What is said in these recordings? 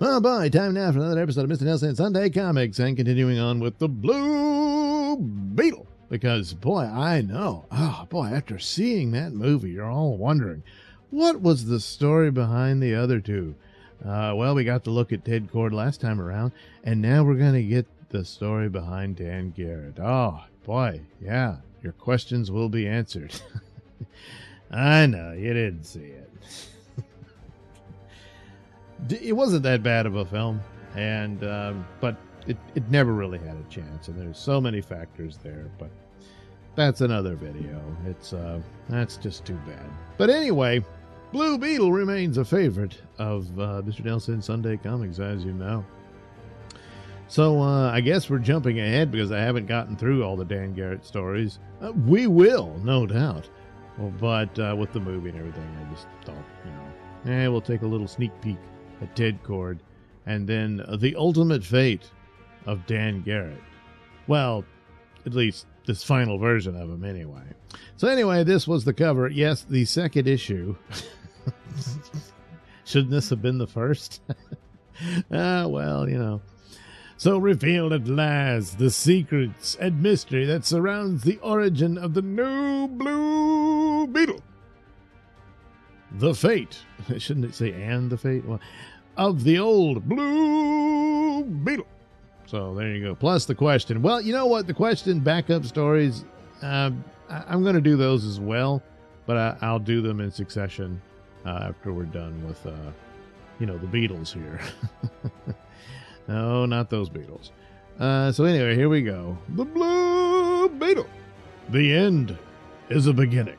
Oh boy, time now for another episode of Mr. Nailsin Sunday Comics, and continuing on with the Blue Beetle. Because, boy, I know, after seeing that movie, you're all wondering, what was the story behind the other two? Well, we got to look at Ted Kord last time around, and now we're going to get the story behind Dan Garrett. Oh, boy, yeah, your questions will be answered. I know, you didn't see it. It wasn't that bad of a film, and but it never really had a chance, and there's so many factors there, but that's another video. That's just too bad. But anyway, Blue Beetle remains a favorite of Mr. Nailsin Sunday Comics, as you know. So I guess we're jumping ahead because I haven't gotten through all the Dan Garrett stories. We will, no doubt. Well, but with the movie and everything, I just thought, we'll take a little sneak peek at Ted Kord, and then the ultimate fate of Dan Garrett. Well, at least this final version of him anyway. So anyway, this was the cover. Yes, the second issue. Shouldn't this have been the first? Well, So revealed at last the secrets and mystery that surrounds the origin of the new Blue Beetle. The fate, shouldn't it say and the fate? Well, of the old Blue Beetle. So there you go. Plus the question. Well, you know what? The question backup stories, I'm going to do those as well, but I'll do them in succession after we're done with, the Beatles here. No, not those Beatles. So anyway, here we go. The Blue Beetle. The end is a beginning.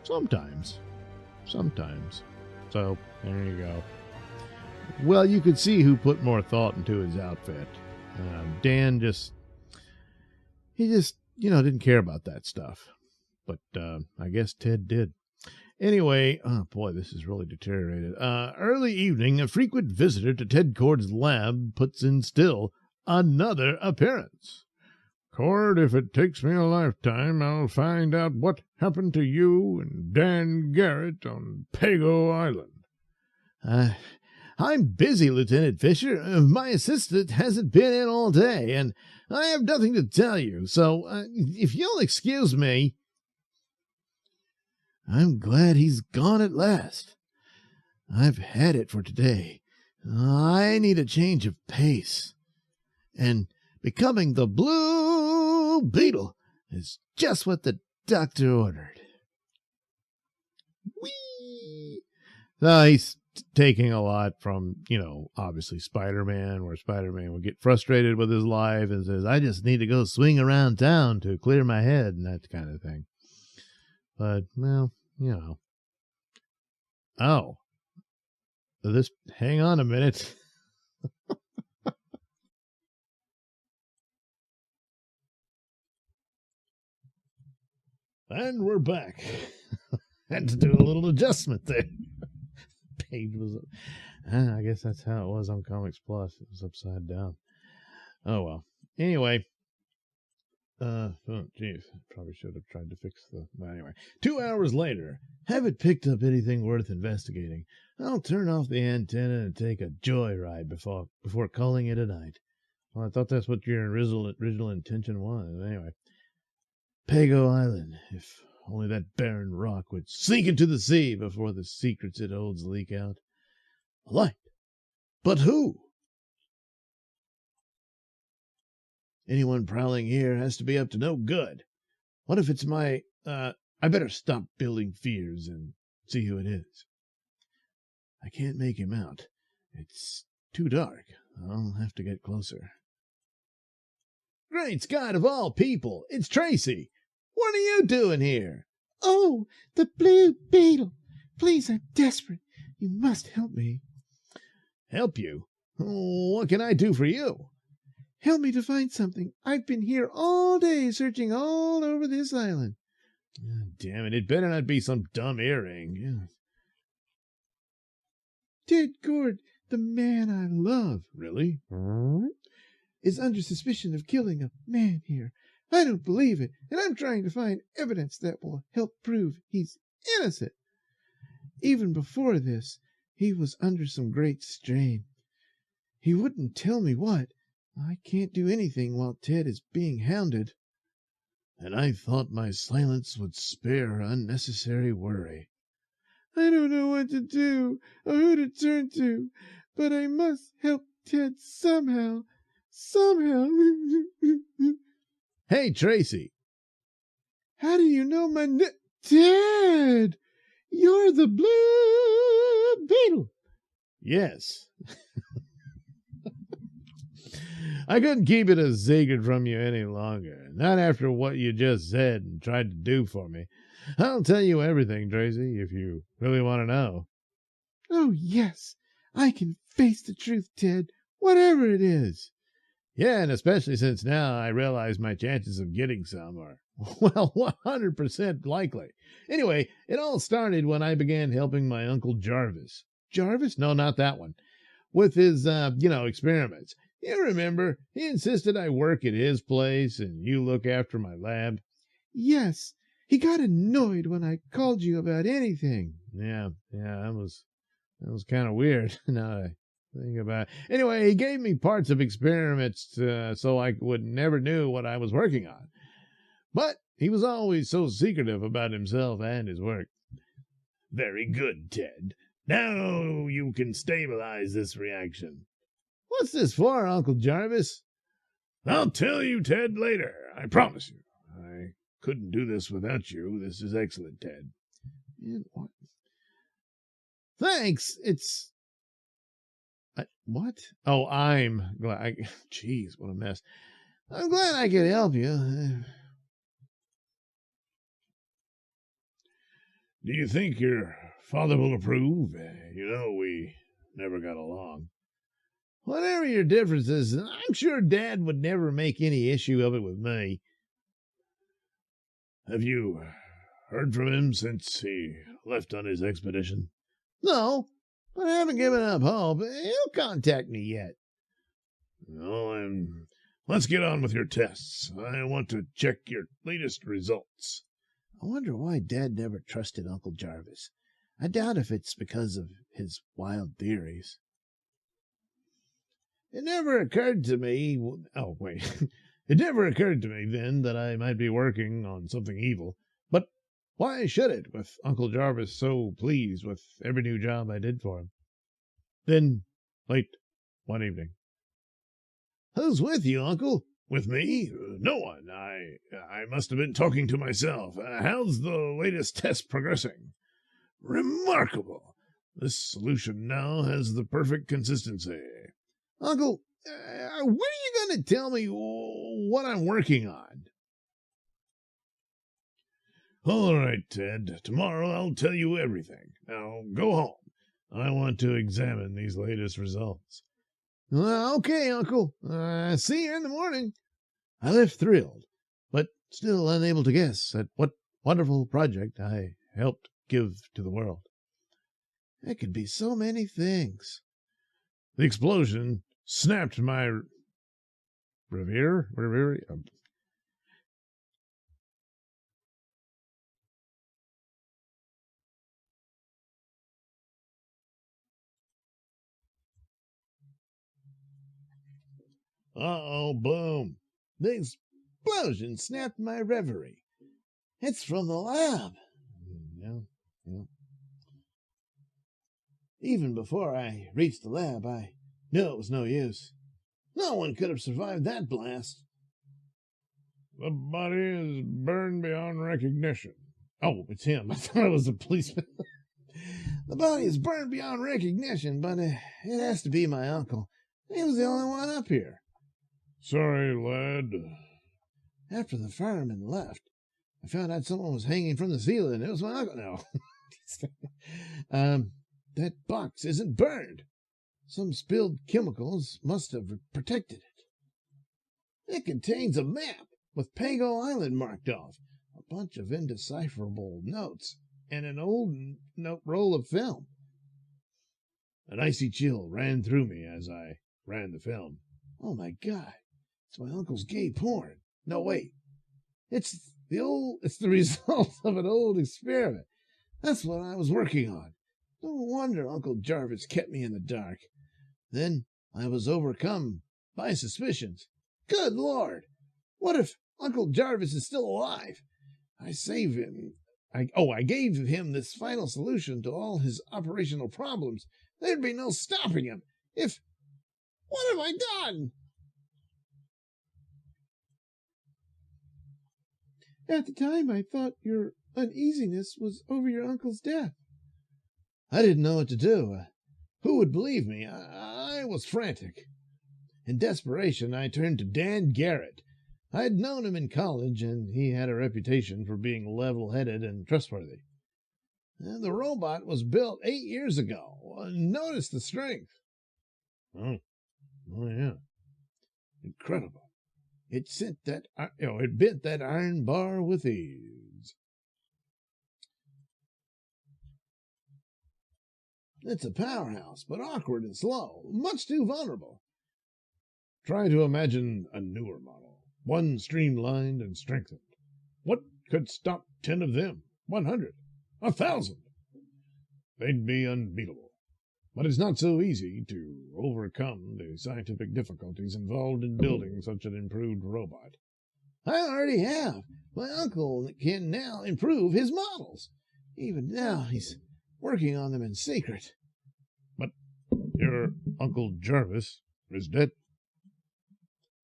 Sometimes. So there you go. Well, you could see who put more thought into his outfit. Dan he just didn't care about that stuff. But I guess Ted did. Anyway, oh boy, this is really deteriorated. Early evening, a frequent visitor to Ted Kord's lab puts in still another appearance. Kord, if it takes me a lifetime, I'll find out what happened to you and Dan Garrett on Pago Island. I'm busy, Lieutenant Fisher. My assistant hasn't been in all day, and I have nothing to tell you, so if you'll excuse me. I'm glad he's gone at last. I've had it for today. I need a change of pace. And becoming the Blue Beetle is just what the doctor ordered. Whee! So he's taking a lot from, obviously Spider-Man, where Spider-Man would get frustrated with his life and says, I just need to go swing around town to clear my head and that kind of thing. But, well, Oh. Hang on a minute. And we're back. Had to do a little adjustment there. Page was I guess that's how it was on Comics Plus. It was upside down. Oh well. Anyway. Probably should have tried to fix well, anyway. 2 hours later, haven't picked up anything worth investigating. I'll turn off the antenna and take a joyride before calling it a night. Well, I thought that's what your original intention was. Anyway. Pago Island, if only that barren rock would sink into the sea before the secrets it holds leak out. A light. But who? Anyone prowling here has to be up to no good. What if it's my, I better stop building fears and see who it is. I can't make him out. It's too dark. I'll have to get closer. Great Scott of all people, it's Tracy. What are you doing here? Oh, the Blue Beetle. Please, I'm desperate. You must help me. Help you? What can I do for you? Help me to find something. I've been here all day searching all over this island. Oh, damn it. It better not be some dumb earring. Ted Kord, the man I love. Really? Is under suspicion of killing a man here. I don't believe it, and I'm trying to find evidence that will help prove he's innocent. Even before this, he was under some great strain. He wouldn't tell me what. I can't do anything while Ted is being hounded. And I thought my silence would spare unnecessary worry. I don't know what to do or who to turn to, but I must help Ted somehow. Somehow. Hey, Tracy. How do you know my Ted? You're the Blue Beetle. Yes. I couldn't keep it a secret from you any longer. Not after what you just said and tried to do for me. I'll tell you everything, Tracy, if you really want to know. Oh, yes. I can face the truth, Ted, whatever it is. Yeah, and especially since now I realize my chances of getting some are, well, 100% likely. Anyway, it all started when I began helping my Uncle Jarvis. Jarvis? No, not that one. With his, experiments. You remember, he insisted I work at his place and you look after my lab. Yes, he got annoyed when I called you about anything. Yeah, that was kind of weird. Now I think about it. Anyway, he gave me parts of experiments so I would never knew what I was working on. But he was always so secretive about himself and his work. Very good, Ted. Now you can stabilize this reaction. What's this for, Uncle Jarvis? I'll tell you, Ted, later. I promise you. I couldn't do this without you. This is excellent, Ted. What? Thanks. It's... what? Oh, I'm glad. Jeez, what a mess. I'm glad I could help you. Do you think your father will approve? You know, we never got along. Whatever your differences, I'm sure Dad would never make any issue of it with me. Have you heard from him since he left on his expedition? No, but I haven't given up hope. He'll contact me yet. Well, let's get on with your tests. I want to check your latest results. I wonder why Dad never trusted Uncle Jarvis. I doubt if it's because of his wild theories. It never occurred to me... Oh, wait. It never occurred to me then that I might be working on something evil. But why should it, with Uncle Jarvis so pleased with every new job I did for him? Then, late one evening. Who's with you, Uncle? With me? No one. I must have been talking to myself. How's the latest test progressing? Remarkable. This solution now has the perfect consistency. Uncle, when are you going to tell me what I'm working on? All right, Ted. Tomorrow I'll tell you everything. Now go home. I want to examine these latest results. Okay, Uncle. See you in the morning. I left thrilled, but still unable to guess at what wonderful project I helped give to the world. It could be so many things. The explosion snapped my revere. Uh-oh, boom. The explosion snapped my reverie. It's from the lab. Yeah. Even before I reached the lab, I knew it was no use. No one could have survived that blast. The body is burned beyond recognition. Oh, it's him. I thought it was a policeman. The body is burned beyond recognition, but it has to be my uncle. He was the only one up here. Sorry, lad. After the firemen left, I found out someone was hanging from the ceiling. It was my uncle. No. That box isn't burned. Some spilled chemicals must have protected it. It contains a map with Pago Island marked off, a bunch of indecipherable notes, and an old roll of film. An icy chill ran through me as I ran the film. Oh my God, it's my uncle's gay porn. No, wait. It's the result of an old experiment. That's what I was working on. No wonder Uncle Jarvis kept me in the dark. Then I was overcome by suspicions. Good Lord! What if Uncle Jarvis is still alive? I saved him. I gave him this final solution to all his operational problems. There'd be no stopping him. What have I done? At the time, I thought your uneasiness was over your uncle's death. I didn't know what to do. Who would believe me? I was frantic. In desperation, I turned to Dan Garrett. I had known him in college, and he had a reputation for being level-headed and trustworthy. The robot was built 8 years ago. Notice the strength. Oh yeah. Incredible. It bent that iron bar with ease. It's a powerhouse, but awkward and slow, much too vulnerable. Try to imagine a newer model, one streamlined and strengthened. What could stop 10 of them, 100, 1,000? They'd be unbeatable. But it's not so easy to overcome the scientific difficulties involved in building such an improved robot. I already have. My uncle can now improve his models. Even now, he's working on them in secret. But your Uncle Jarvis is dead?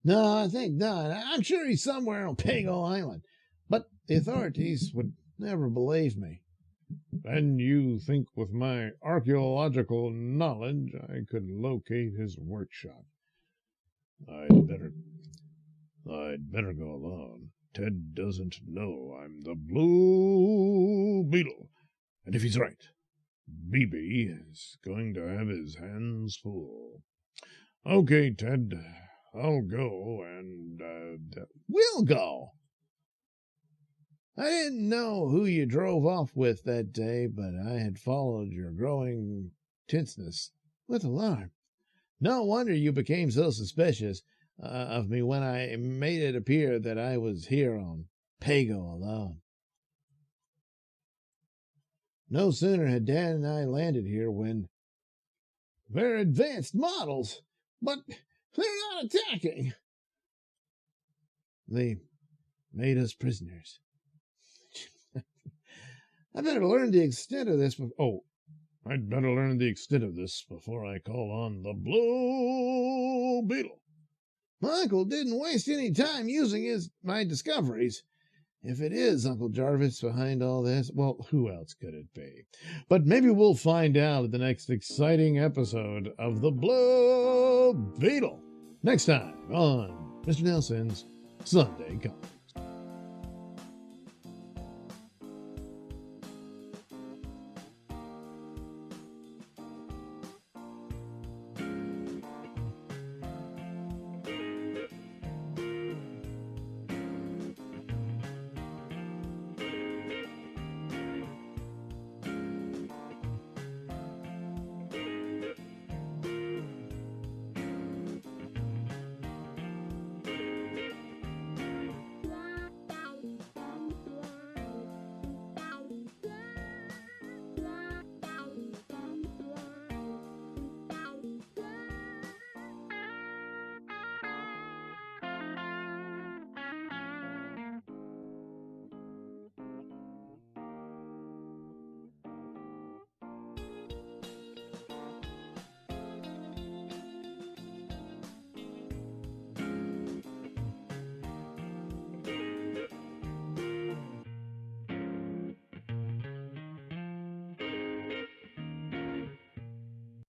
No, I think not. I'm sure he's somewhere on Pago Island. But the authorities would never believe me. Then you think with my archaeological knowledge I could locate his workshop. I'd better go alone. Ted doesn't know I'm the Blue Beetle. And if he's right, BB is going to have his hands full. Okay, Ted, I'll go and, we'll go. I didn't know who you drove off with that day, but I had followed your growing tenseness with alarm. No wonder you became so suspicious of me when I made it appear that I was here on Pago alone. No sooner had Dan and I landed here when they're advanced models, but they're not attacking. They made us prisoners. I'd better learn the extent of this. I'd better learn the extent of this before I call on the Blue Beetle. My uncle didn't waste any time using my discoveries. If it is Uncle Jarvis behind all this, well, who else could it be? But maybe we'll find out at the next exciting episode of the Blue Beetle. Next time on Mr. Nailsin's Sunday Comics.